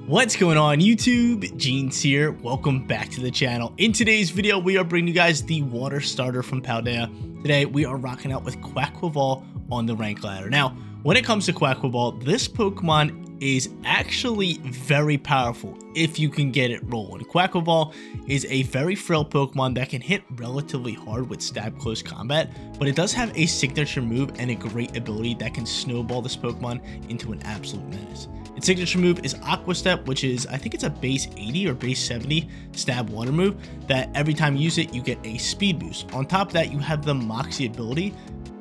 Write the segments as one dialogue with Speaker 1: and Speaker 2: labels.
Speaker 1: What's going on YouTube? Jeans here. Welcome back to the channel. In today's video, we are bringing you guys the water starter from Paldea. Today, we are rocking out with Quaquaval on the rank ladder. Now, when it comes to Quaquaval, this Pokemon is actually very powerful if you can get it rolling. Quaquaval is a very frail Pokemon that can hit relatively hard with stab close combat, but it does have a signature move and a great ability that can snowball this Pokemon into an absolute menace. Its signature move is Aqua Step, which is, I think it's a base 80 or base 70 stab water move that every time you use it, you get a speed boost. On top of that, you have the Moxie ability,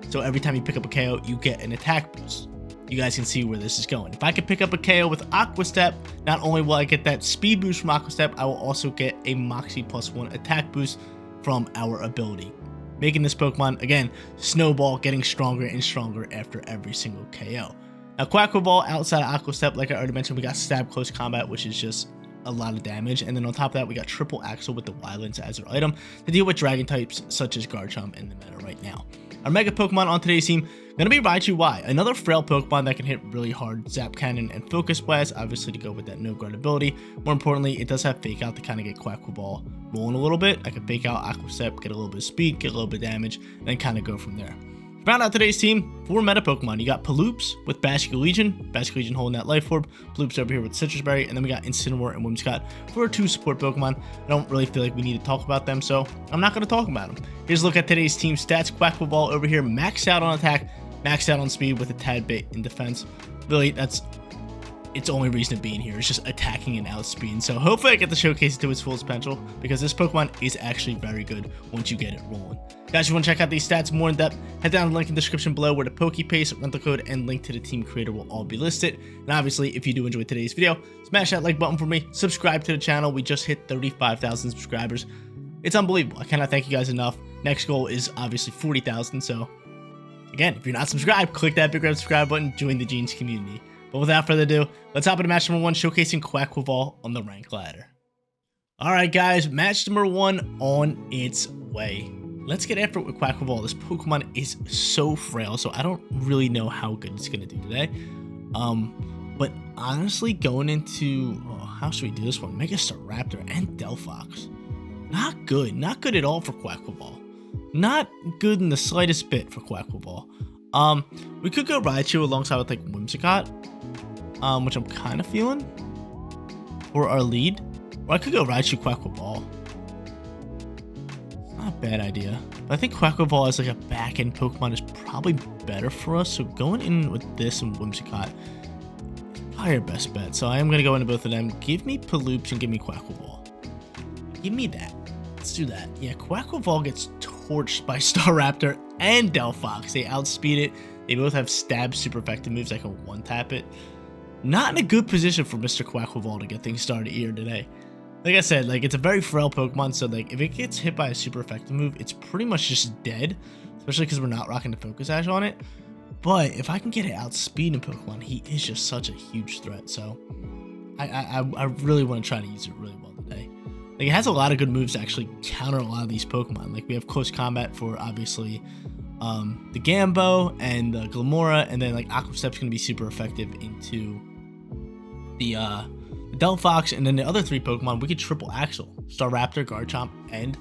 Speaker 1: so every time you pick up a KO, you get an attack boost. You guys can see where this is going. If I can pick up a KO with Aqua Step, not only will I get that speed boost from Aqua Step, I will also get a Moxie +1 attack boost from our ability, making this Pokemon, again, snowball, getting stronger and stronger after every single KO. Now, Quaquaval, outside of Aqua Step, like I already mentioned, we got stab close combat, which is just a lot of damage, and then on top of that, we got triple axle with the Wildlands as our item to deal with dragon types such as Garchomp in the meta right now. Our mega Pokemon on today's team gonna be Raichu Y, another frail Pokemon that can hit really hard Zap Cannon and Focus Blast, obviously to go with that no guard ability. More importantly, it does have Fake Out to kind of get Quaquaval rolling a little bit. I can Fake Out Aqua Step, get a little bit of speed, get a little bit of damage, and then kind of go from there. Round out today's team, 4 meta Pokemon. You got Paloops with Basculin Legion holding that Life Orb, Paloops over here with Citrus Berry, and then we got Incineroar and Whimsicott for our 2 support Pokemon. I don't really feel like we need to talk about them, so I'm not going to talk about them. Here's a look at today's team stats. Quaquaval over here, maxed out on attack, maxed out on speed with a tad bit in defense. Really, that's its only reason of being here, is just attacking and outspeeding. So hopefully I get to showcase it to its fullest potential, because this Pokemon is actually very good once you get it rolling. Guys, if you want to check out these stats more in depth, head down to the link in the description below where the PokePaste, rental code, and link to the team creator will all be listed. And obviously, if you do enjoy today's video, smash that like button for me, subscribe to the channel. We just hit 35,000 subscribers. It's unbelievable. I cannot thank you guys enough. Next goal is obviously 40,000. So again, if you're not subscribed, click that big red subscribe button, join the Jeans community. But without further ado, let's hop into match number 1, showcasing Quaquaval on the rank ladder. Alright guys, match number 1 on its way. Let's get after it with Quaquaval. This Pokemon is so frail, so I don't really know how good it's going to do today. But honestly, going into, how should we do this one? Mega Staraptor and Delphox. Not good. Not good at all for Quaquaval. Not good in the slightest bit for Quaquaval. We could go Raichu alongside with like Whimsicott, which I'm kind of feeling for our lead. Or I could go Raichu Quaquaval. Not a bad idea. But I think Quaquaval as like a back-end Pokemon is probably better for us. So going in with this and Whimsicott is probably our best bet. So I am going to go into both of them. Give me Paloops and give me Quaquaval. Give me that. Let's do that. Yeah, Quaquaval gets torched by Staraptor and Delphox. They outspeed it. They both have stab super effective moves. I can one-tap it. Not in a good position for Mr. Quaquaval to get things started here today. Like I said, like, it's a very frail Pokemon, so like if it gets hit by a super effective move, it's pretty much just dead, especially because we're not rocking the Focus Ash on it. But if I can get it outspeed in Pokemon, he is just such a huge threat. So I really want to try to use it really well today. Like, it has a lot of good moves to actually counter a lot of these Pokemon. Like, we have close combat for obviously the Gambo and the Glimmora, and then like Aqua Step's gonna be super effective into the Delphox, and then the other 3 Pokemon we could triple axle: Staraptor, Garchomp, and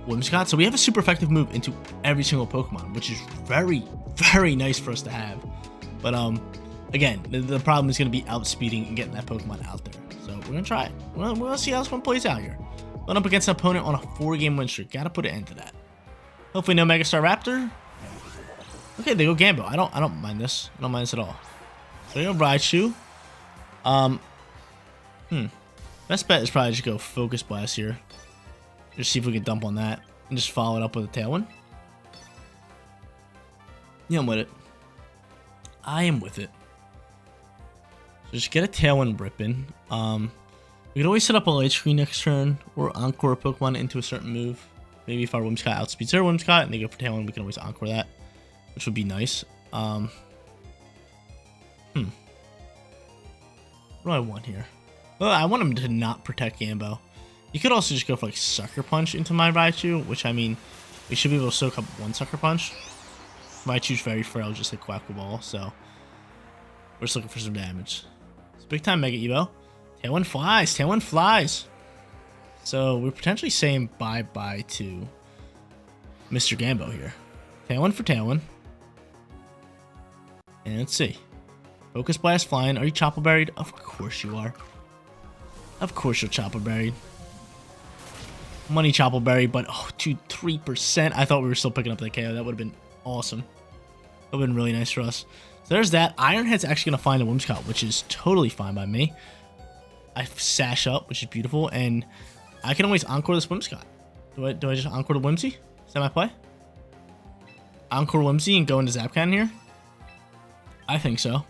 Speaker 1: Whimsicott. So we have a super effective move into every single Pokemon, which is very, very nice for us to have. But again, the problem is gonna be outspeeding and getting that Pokemon out there. So we're gonna try it. We're gonna see how this one plays out here. Going up against an opponent on a 4-game win streak. Gotta put an end to that. Hopefully no Mega Staraptor. Okay, they go Gambo. I don't mind this. I don't mind this at all. So we go Raichu. Best bet is probably just go Focus Blast here. Just see if we can dump on that and just follow it up with a Tailwind. Yeah, I'm with it. I am with it. So just get a Tailwind ripping. We could always set up a Light Screen next turn or Encore a Pokemon into a certain move. Maybe if our Whimsicott outspeeds their Whimsicott and they go for Tailwind, we can always Encore that, which would be nice. What do I want here? Well, I want him to not protect Gambo. You could also just go for like Sucker Punch into my Raichu, which, I mean, we should be able to soak up 1 Sucker Punch. Raichu's very frail, just like Quaquaval, so we're just looking for some damage. So big time Mega Evo. Tailwind flies. Tailwind flies. So we're potentially saying bye-bye to Mr. Gambo here. Tailwind for Tailwind. And let's see. Focus Blast flying. Are you Chopper Buried? Of course you are. Of course you're Chopper Buried. Money Chopper Buried, but 3%. I thought we were still picking up that KO. That would have been awesome. That would have been really nice for us. So there's that. Ironhead's actually going to find a Whimsicott, which is totally fine by me. I sash up, which is beautiful, and I can always encore this Whimsicott. Do I just encore the Whimsy? Is that my play? Encore Whimsy and go into Zap Cannon here? I think so.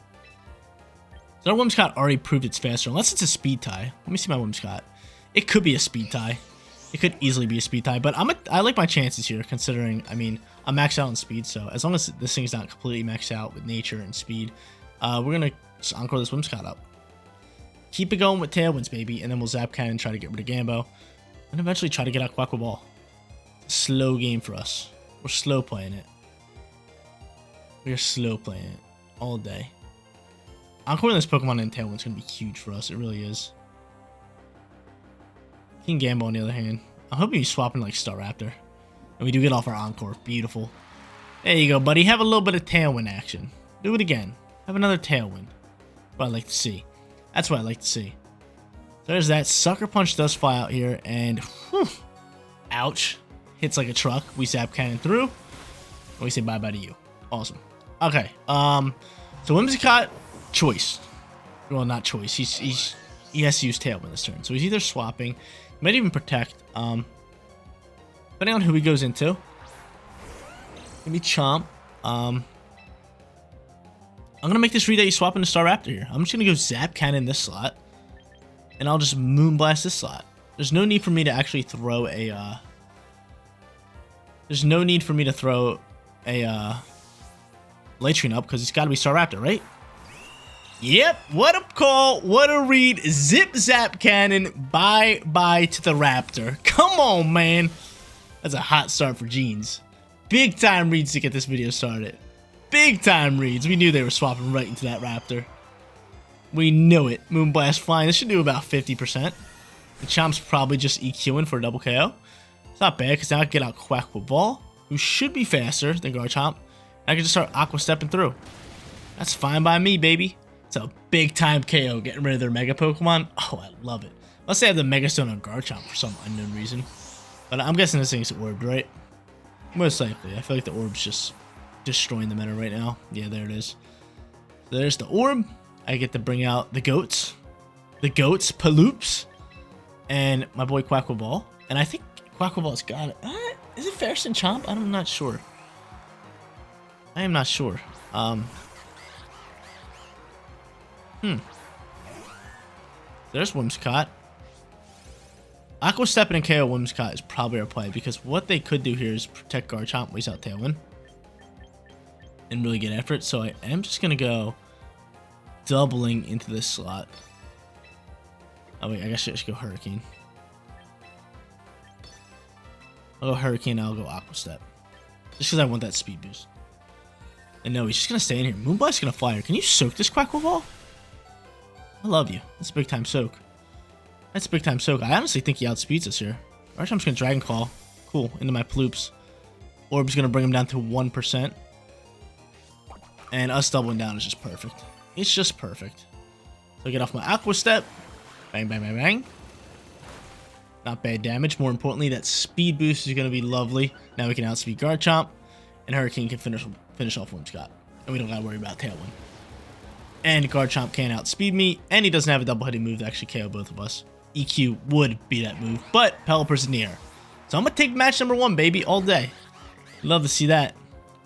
Speaker 1: So our Whimsicott already proved it's faster, unless it's a speed tie. Let me see my Whimsicott. It could be a speed tie. It could easily be a speed tie, but I like my chances here, considering, I mean, I'm maxed out on speed, so as long as this thing's not completely maxed out with nature and speed, we're going to just encore this Whimsicott up. Keep it going with Tailwinds, baby, and then we'll Zap Cannon and try to get rid of Gambo, and eventually try to get out Quaquaval. Slow game for us. We're slow playing it. We're slow playing it all day. Encoring this Pokemon in Tailwind's going to be huge for us. It really is. King Gambo, on the other hand, I'm hoping he's swapping like Staraptor. And we do get off our Encore. Beautiful. There you go, buddy. Have a little bit of Tailwind action. Do it again. Have another Tailwind. What I like to see. That's what I like to see. So there's that. Sucker Punch does fly out here, and whew, ouch. Hits like a truck. We Zap Cannon through. And we say bye-bye to you. Awesome. Okay. So Whimsicott, choice. Well, not choice. He has to use Tailwind this turn. So he's either swapping, might even protect. Depending on who he goes into. Maybe Chomp. I'm gonna make this read that he's swapping to Staraptor here. I'm just gonna go Zap Cannon this slot, and I'll just Moonblast this slot. There's no need for me to actually throw a. There's no need for me to throw a Light up because it's got to be Staraptor, right? Yep. What a call. What a read. Zip Zap Cannon. Bye to the Raptor. Come on, man. That's a hot start for Jeans. Big time reads to get this video started. Big time reads. We knew they were swapping right into that Raptor. We knew it. Moonblast flying. This should do about 50%. The Chomp's probably just EQing for a double KO. It's not bad because now I can get out Quaquaval, who should be faster than Garchomp. I can just start Aqua stepping through. That's fine by me, baby. It's a big time KO getting rid of their Mega Pokemon. Oh, I love it. Let's say I have the Mega Stone on Garchomp for some unknown reason. But I'm guessing this thing's orbed, right? Most likely. I feel like the orb's just destroying the meta right now. Yeah, there it is. So there's the orb. I get to bring out the goats. The goats, Paloops. And my boy Quaquaval. And I think Quaquaval's got it. Is it faster than Chomp? I'm not sure. I am not sure. There's Whimsicott. Aqua Stepping and KO Whimsicott is probably our play because what they could do here is protect Garchomp, waste out Tailwind, and really get after it. So I am just going to go doubling into this slot. Oh wait, I guess I should go Hurricane. I'll go Hurricane, I'll go Aqua Step. Just because I want that speed boost. And no, he's just going to stay in here. Moonblast's going to fly here. Can you soak this Quaquaval? I love you. That's a big time soak. That's a big time soak. I honestly think he outspeeds us here. Garchomp's going to Dragon Claw. Cool. Into my Paloops. Orb's going to bring him down to 1%. And us doubling down is just perfect. It's just perfect. So I get off my Aqua Step. Bang, bang, bang, bang. Not bad damage. More importantly, that speed boost is going to be lovely. Now we can outspeed Garchomp. And Hurricane can finish off Whimsicott. And we don't got to worry about Tailwind. And Garchomp can't outspeed me. And he doesn't have a double-headed move to actually KO both of us. EQ would be that move. But Pelipper's in the air. So I'm going to take match number 1, baby, all day. Love to see that.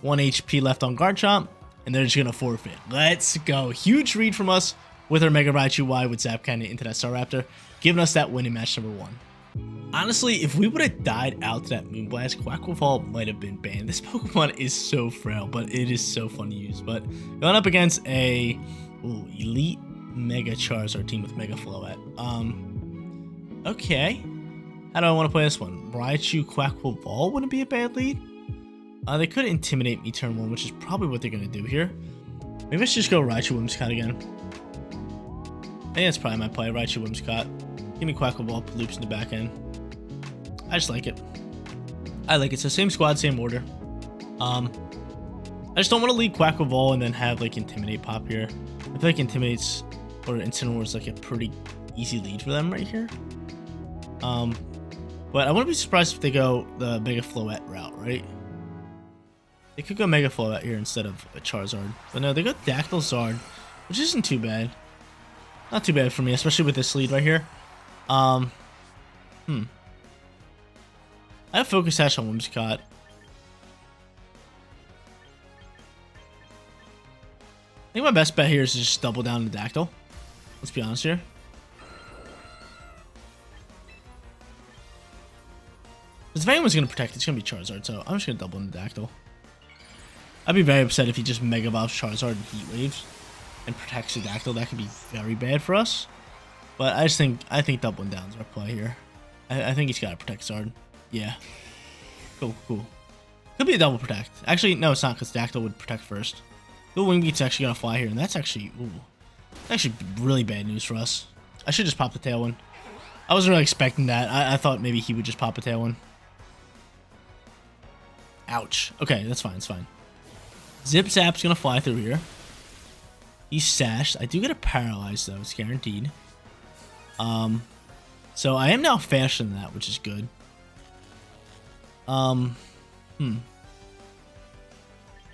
Speaker 1: 1 HP left on Garchomp. And they're just going to forfeit. Let's go. Huge read from us with our Mega Raichu Y with Zap Cannon into that Staraptor. Giving us that win in match number 1. Honestly, if we would have died out to that Moonblast, Quaquaval might have been banned. This Pokemon is so frail, but it is so fun to use. But going up against a Elite Mega Charizard team with Mega Floette. Okay. How do I want to play this one? Raichu Quaquaval wouldn't be a bad lead. They could intimidate me turn 1, which is probably what they're going to do here. Maybe I should just go Raichu Whimsicott again. think that's probably my play. Raichu Whimsicott. Give me Quaquaval, Paloops in the back end. I just like it. I like it. So same squad, same order. I just don't want to lead Quaquaval and then have like Intimidate pop here. I feel like Intimidate's or Incineroar is like a pretty easy lead for them right here. But I wouldn't be surprised if they go the Mega Floette route, right? They could go Mega Floette here instead of a Charizard. But no, they go Dactyl Zard, which isn't too bad. Not too bad for me, especially with this lead right here. I have Focus Sash on Whimsicott. I think my best bet here is to just double down the Dactyl. Let's be honest here. Because if anyone's going to protect, it's going to be Charizard, so I'm just going to double in the Dactyl. I'd be very upset if he just Mega Evolves Charizard and Heat Waves and protects the Dactyl. That could be very bad for us. But I think doubling down is our play here. I think he's got to protect Zard. Yeah. Cool. Could be a double protect. Actually, no, it's not, because Dactyl would protect first. The Wing Beat's actually going to fly here, and that's actually, actually really bad news for us. I should just pop the Tailwind. I wasn't really expecting that. I thought maybe he would just pop a Tailwind. Ouch. Okay, that's fine. It's fine. Zip Zap's going to fly through here. He's sashed. I do get a Paralyze, though. It's guaranteed. So I am now faster than that, which is good.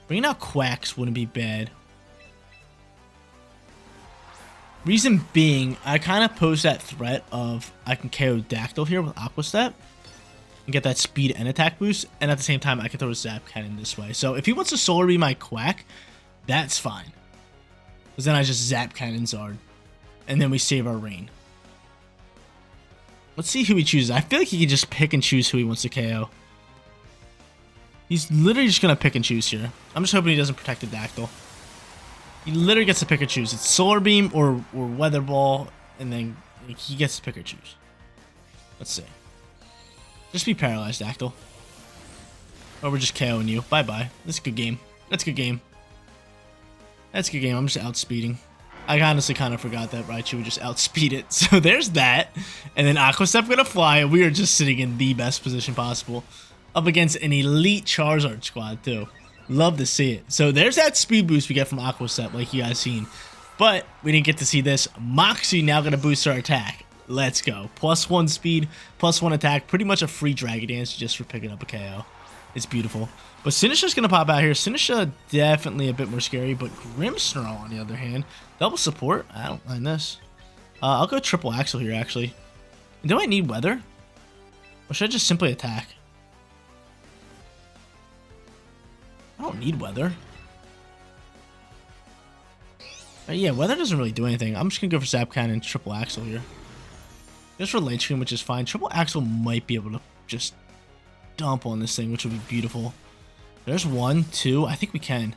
Speaker 1: Bringing out Quacks wouldn't be bad. Reason being, I kind of pose that threat of I can KO Dactyl here with Aqua Step and get that speed and attack boost, and at the same time I can throw a Zap Cannon this way. So if he wants to Solar Beam my Quack, that's fine. Because then I just Zap Cannon Zard, and then we save our Rain. Let's see who he chooses. I feel like he can just pick and choose who he wants to KO. He's literally just going to pick and choose here. I'm just hoping he doesn't protect the Dactyl. He literally gets to pick or choose. It's Solar Beam or Weather Ball, and then he gets to pick or choose. Let's see. Just be paralyzed, Dactyl. Or we're just KOing you. Bye-bye. That's a good game. That's a good game. That's a good game. I'm just outspeeding. I honestly kind of forgot that Raichu would just outspeed it. So there's that. And then Aqua Step gonna fly, and we are just sitting in the best position possible. Up against an elite Charizard squad, too. Love to see it. So there's that speed boost we get from Aqua Step, like you guys seen. But we didn't get to see this. Moxie now going to boost our attack. Let's go. +1 speed, +1 attack. Pretty much a free Dragon Dance just for picking up a KO. It's beautiful. But Sinistcha's going to pop out here. Sinistcha definitely a bit more scary. But Grimmsnarl, on the other hand, double support. I don't mind this. I'll go triple Axle here, actually. Do I need Weather? Or should I just simply attack? I don't need Weather. Yeah, Weather doesn't really do anything. I'm just going to go for Zap Cannon and Triple Axle here. Just for late stream, which is fine. Triple Axle might be able to just dump on this thing, which would be beautiful. There's 1, 2. I think we can.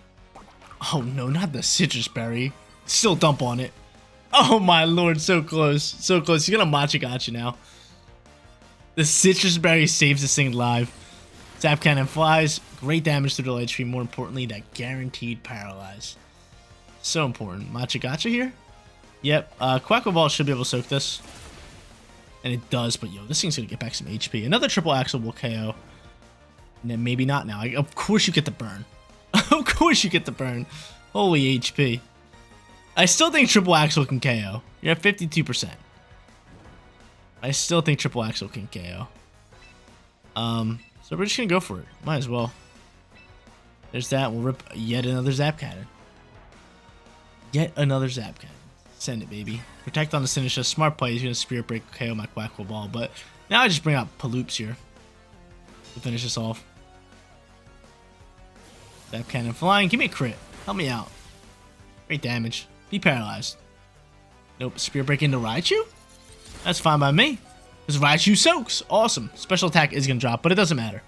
Speaker 1: Oh, no, not the Citrus Berry. Still dump on it. Oh, my lord. So close. So close. He's going to Machigacha now. The Citrus Berry saves this thing live. Zap Cannon flies. Great damage through the light stream. More importantly, that guaranteed Paralyze. So important. Machigacha here? Yep. Quaquaval should be able to soak this. And it does, but yo, this thing's going to get back some HP. Another triple Axle will KO. And then maybe not now. Of course you get the burn. Of course you get the burn. Holy HP. I still think triple Axle can KO. You're at 52%. I still think triple Axle can KO. So we're just going to go for it. Might as well. There's that. We'll rip yet another Zap Cannon. Yet another Zap Cannon. Send it, baby. Protect on the Sinistcha. Smart play. He's going to Spirit Break, KO my Quaquaval. But now I just bring out Paloops here to finish this off. Zap Cannon flying. Give me a crit. Help me out. Great damage. Be paralyzed. Nope. Spirit Break into Raichu? That's fine by me. Because Raichu soaks. Awesome. Special attack is going to drop, but it doesn't matter.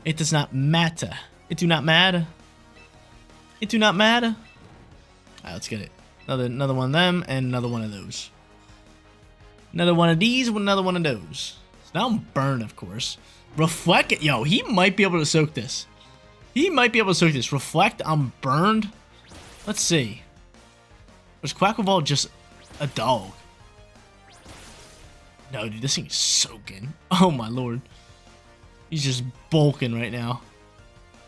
Speaker 1: It does not matter. It do not matter. It do not matter. Alright, let's get it. Another one of them, and another one of those. Another one of these, another one of those. So now I'm burned, of course. Reflect it. Yo, he might be able to soak this. He might be able to soak this. Reflect, I'm burned. Let's see. Was Quaquaval just A dog. No, dude, this thing is soaking. Oh my lord. He's just bulking right now.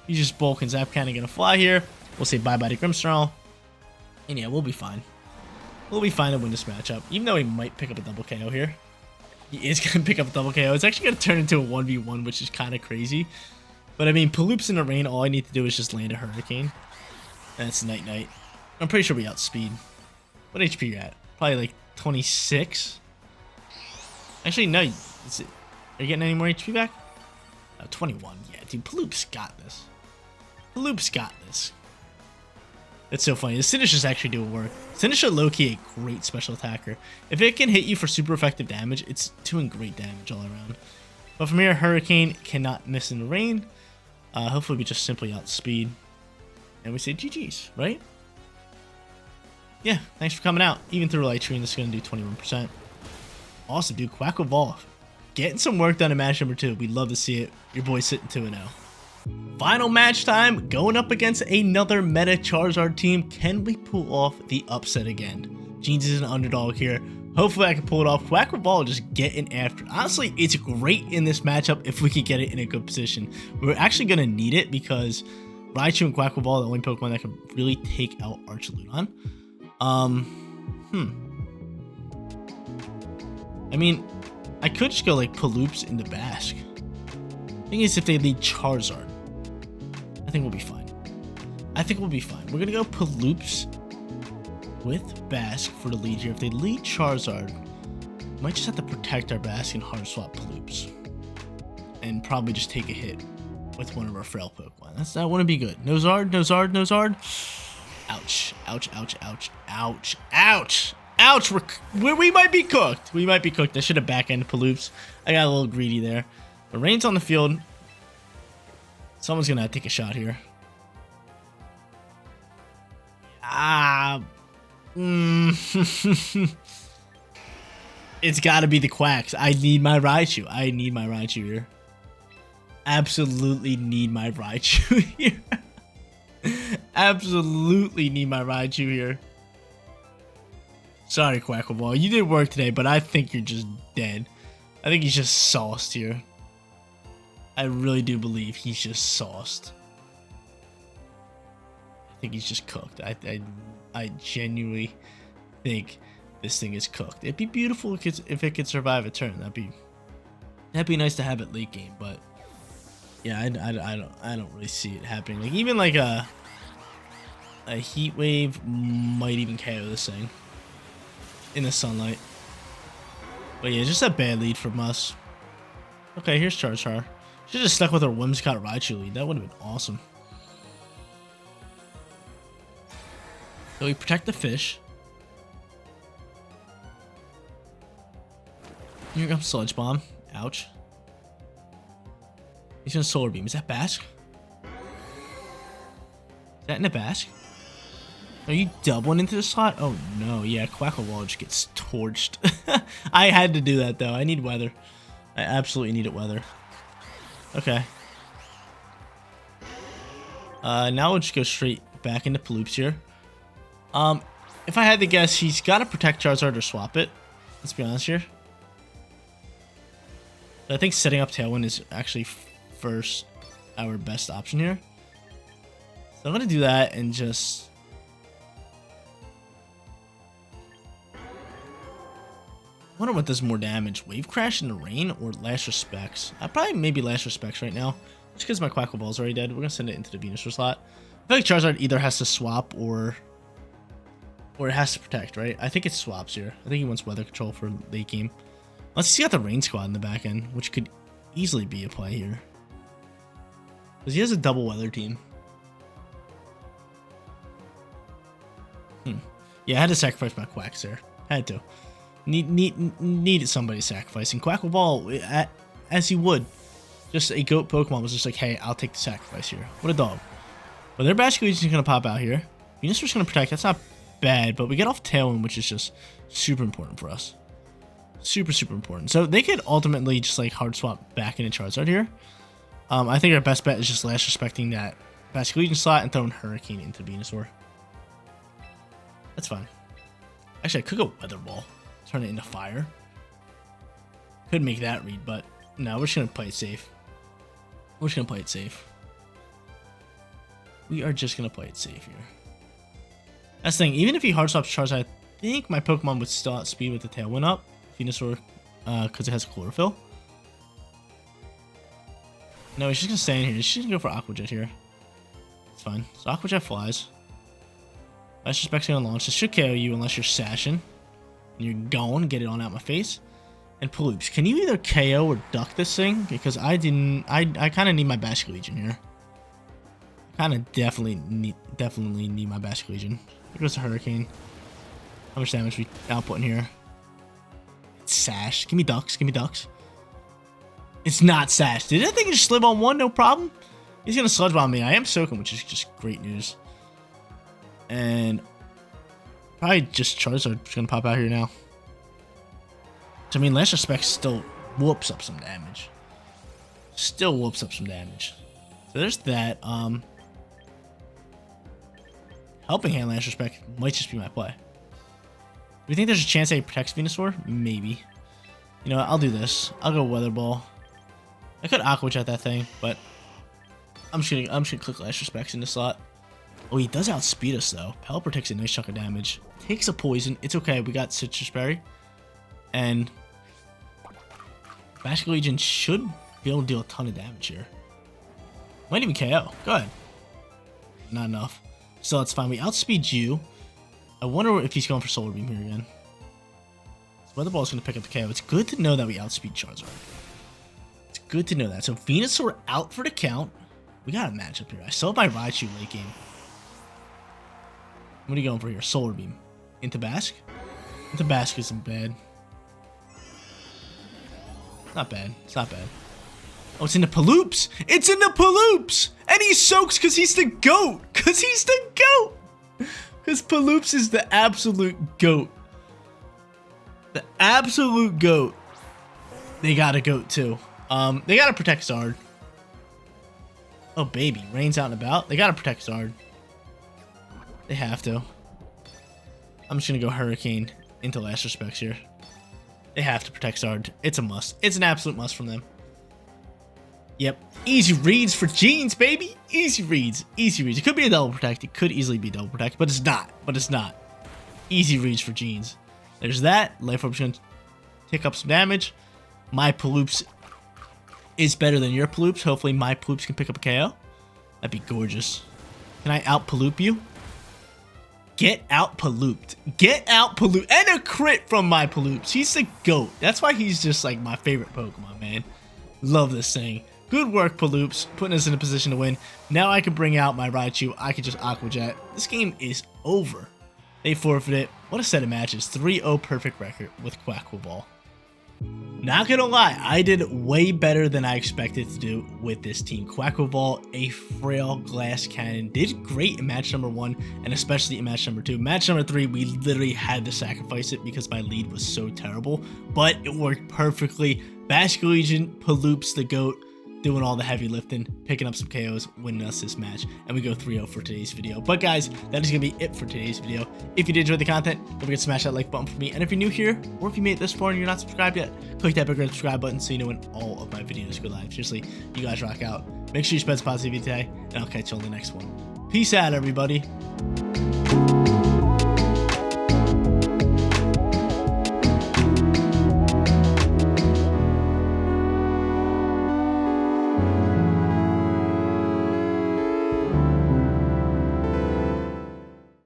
Speaker 1: He's just bulking. Zap Cannon gonna fly here. We'll say bye-bye to Grimmsnarl. And yeah, we'll be fine. We'll be fine to win this matchup. Even though he might pick up a double KO here. He is going to pick up a double KO. It's actually going to turn into a 1v1, which is kind of crazy. But I mean, Paloops in the rain, all I need to do is just land a Hurricane. And it's night-night. I'm pretty sure we outspeed. What HP you at? Probably like 26? Actually, no. Is it, are you getting any more HP back? 21. Yeah, dude, Paloops got this. Paloops got this. It's so funny. The Sinistcha's actually doing work. Sinistcha low-key a great special attacker. If it can hit you for super effective damage, it's doing great damage all around. But from here, Hurricane cannot miss in the rain. Hopefully we just simply outspeed. And we say GG's, right? Yeah, thanks for coming out. Even through Light Tree, this is going to do 21%. Awesome, dude. Quaquaval. Getting some work done in match number 2. We'd love to see it. Your boy's sitting 2-0. Final match time, going up against another meta Charizard team. Can we pull off the upset again? Jeans is an underdog here. Hopefully I can pull it off. Quaquaval just getting after it. Honestly, it's great in this matchup if we could get it in a good position. We're actually going to need it because Raichu and Quaquaval are the only Pokemon that can really take out Archaludon. I mean, I could just go like Paloops into Basque. Thing is, if they lead Charizard, I think we'll be fine. I think we'll be fine. We're gonna go Paloops with Basque for the lead here. If they lead Charizard, we might just have to protect our Basque and hard swap Paloops, and probably just take a hit with one of our frail Pokemon. That wouldn't be good. Nozard, Nozard, Nozard. Ouch! Ouch! Ouch! Ouch! Ouch! Ouch! Ouch! We might be cooked. We might be cooked. I should have back-ended Paloops. I got a little greedy there. The rain's on the field. Someone's gonna take a shot here. It's gotta be the Quacks. I need my Raichu. I need my Raichu here. Absolutely need my Raichu here. Absolutely need my Raichu here. Sorry, Quaquaval. You did work today, but I think you're just dead. I think he's just sauced here. I really do believe he's just sauced. I think he's just cooked. I genuinely think this thing is cooked. It'd be beautiful if it could survive a turn. That'd be nice to have it late game, but yeah, I don't really see it happening. Like even like a heat wave might even KO this thing in the sunlight. But yeah, just a bad lead from us. Okay, here's Charizard. Should have stuck with our Whimsicott Raichu lead. That would have been awesome. So we protect the fish. Here comes Sludge Bomb. Ouch. He's gonna Solar Beam. Is that Basque? Is that in a Basque? Are you doubling into the slot? Oh no, yeah, Quaquaval just gets torched. I had to do that though. I need weather. I absolutely needed weather. Okay. Now we'll just go straight back into Paloops here. If I had to guess, he's got to protect Charizard or swap it. Let's be honest here. But I think setting up Tailwind is actually our best option here. So I'm going to do that and just... I wonder what does more damage, Wave Crash in the rain or Last Respects? Probably maybe Last Respects right now, just because my Quaquaval's already dead. We're gonna send it into the Venusaur slot. I feel like Charizard either has to swap or it has to protect, right? I think it swaps here. I think he wants Weather Control for late game. Let's see, got the Rain Squad in the back end, which could easily be a play here, because he has a double Weather team. Yeah, I had to sacrifice my Quacks there. Had to. Needed somebody sacrificing. Quaquaval, as he would, just a goat Pokemon, was just like, hey, I'll take the sacrifice here. What a dog. But their Basculete is going to pop out here. Venusaur's going to protect. That's not bad, but we get off Tailwind, which is just super important for us. Super, super important. So they could ultimately just like hard swap back into Charizard here. I think our best bet is just Last Respecting that Basculete slot and throwing Hurricane into Venusaur. That's fine. Actually, I could go Weather Ball. Turn it into fire. Could make that read, but no, we're just going to play it safe. We're just going to play it safe. We are just going to play it safe here. That's the thing. Even if he hard swaps Charizard, I think my Pokemon would still outspeed with the Tailwind up. Venusaur, because it has Chlorophyll. No, he's just going to stay in here. He's just going to go for Aqua Jet here. It's fine. So Aqua Jet flies. Last Respect's going to launch. This should KO you unless you're sashing. And you're going. Get it on out my face. And Paloops. Can you either KO or duck this thing? Because I didn't... I kind of need my Basket Legion here. I kind of definitely need my Basket Legion. There goes the Hurricane. How much damage we outputting here? It's Sash. Give me Ducks. Give me Ducks. It's not Sash. Did I think it just slip on one? No problem. He's going to Sludge Bomb me. I am soaking, which is just great news. And probably just Charizard just going to pop out here now. So, I mean, Last Respect still whoops up some damage. Still whoops up some damage. So there's that. Helping Hand Last Respect might just be my play. Do you think there's a chance that he protects Venusaur? Maybe. You know what? I'll do this. I'll go Weather Ball. I could Aqua Jet that thing, but I'm just gonna click Last Respects in the slot. Oh, he does outspeed us though. Pelipper takes a nice chunk of damage. Takes a poison. It's okay. We got Citrus Berry. And Basket Legion should be able to deal a ton of damage here. Might even KO. Go ahead. Not enough. So it's fine. We outspeed you. I wonder if he's going for Solar Beam here again. So Weather Ball is going to pick up the KO. It's good to know that we outspeed Charizard. It's good to know that. So Venusaur out for the count. We got a matchup here. I still have my Raichu late game. What are you going for here? Solar Beam. Into Bask? Into Bask isn't bad. Not bad. It's not bad. Oh, it's in the Paloops. It's in the Paloops. And he soaks because he's the GOAT. Because he's the GOAT. Because Paloops is the absolute GOAT. The absolute GOAT. They got a GOAT too. They got to protect Zard. Oh, baby. Rain's out and about. They got to protect Zard. They have to. I'm just going to go Hurricane into Last Respects here. They have to protect Zard. It's a must. It's an absolute must from them. Yep. Easy reads for Jeans, baby. Easy reads. Easy reads. It could be a double protect. It could easily be double protect, but it's not. But it's not. Easy reads for Jeans. There's that. Life Orb's going to take up some damage. My Paloops is better than your Paloops. Hopefully my Paloops can pick up a KO. That'd be gorgeous. Can I out Paloop you? Get out Palooped. Get out Paloop. And a crit from my Paloops. He's the GOAT. That's why he's just like my favorite Pokemon, man. Love this thing. Good work, Paloops. Putting us in a position to win. Now I can bring out my Raichu. I can just Aqua Jet. This game is over. They forfeited. What a set of matches. 3-0 perfect record with Quaquaval. Not gonna lie, I did way better than I expected to do with this team. Quaquaval, a frail glass cannon, did great in match number 1 and especially in match number 2. Match number 3, we literally had to sacrifice it because my lead was so terrible, but it worked perfectly. Basket Legion, Paloops the GOAT, doing all the heavy lifting, picking up some KOs, winning us this match, and we go 3-0 for today's video. But guys, that is going to be it for today's video. If you did enjoy the content, don't forget to smash that like button for me, and if you're new here, or if you made it this far and you're not subscribed yet, click that big red subscribe button so you know when all of my videos go live. Seriously, you guys rock out. Make sure you spread some positivity today, and I'll catch you on the next one. Peace out, everybody.